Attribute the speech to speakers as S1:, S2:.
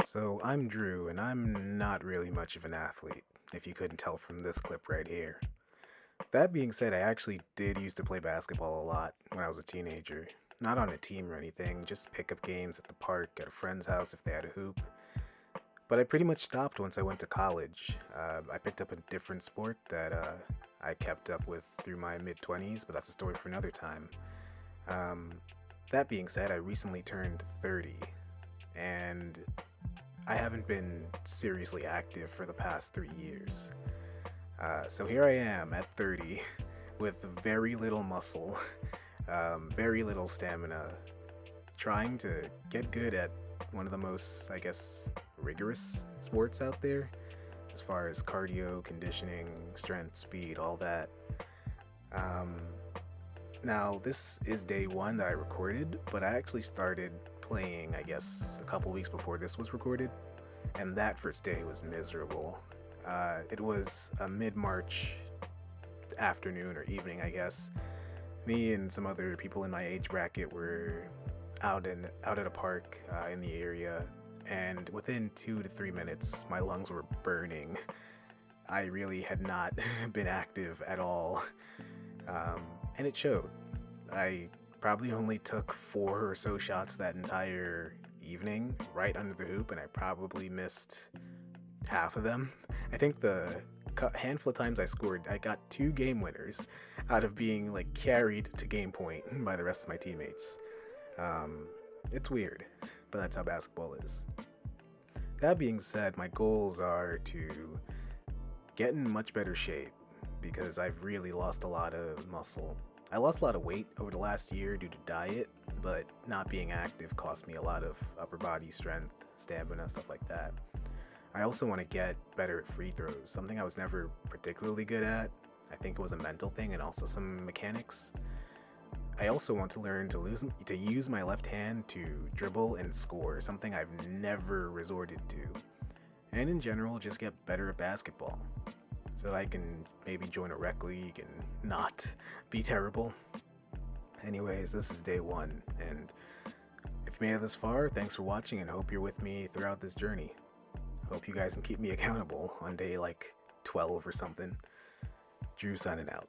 S1: So, I'm Drew, and I'm not really much of an athlete, if you couldn't tell from this clip right here. That being said, I actually did used to play basketball a lot when I was a teenager. Not on a team or anything, just pick up games at the park, at a friend's house if they had a hoop. But I pretty much stopped once I went to college. I picked up a different sport that I kept up with through my mid 20s, but that's a story for another time. Um, that being said, I recently turned 30, and I haven't been seriously active for the past 3 years. So here I am at 30 with very little muscle, very little stamina, trying to get good at one of the most, I guess, rigorous sports out there as far as cardio, conditioning, strength, speed, all that. Um, Now, this is day one that I recorded, but I actually started playing, I guess, a couple weeks before this was recorded, and that first day was miserable. It was a mid March afternoon or evening, I guess. Me and some other people in my age bracket were out at a park in the area, and within 2 to 3 minutes, my lungs were burning. I really had not been active at all, um, and it showed. I probably only took four or so shots that entire evening right under the hoop, and I probably missed half of them. I think the handful of times I scored, I got two game winners out of being like carried to game point by the rest of my teammates. Um, it's weird, but that's how basketball is. That being said, my goals are to get in much better shape because I've really lost a lot of muscle. I lost a lot of weight over the last year due to diet, but not being active cost me a lot of upper body strength, stamina, stuff like that. I also want to get better at free throws, something I was never particularly good at. I think it was a mental thing and also some mechanics. I also want to learn to use my left hand to dribble and score, something I've never resorted to. And in general, just get better at basketball so that I can maybe join a rec league and not be terrible. Anyways, this is day one, and if you made it this far, thanks for watching and hope you're with me throughout this journey. Hope you guys can keep me accountable on day like 12 or something. Drew signing out.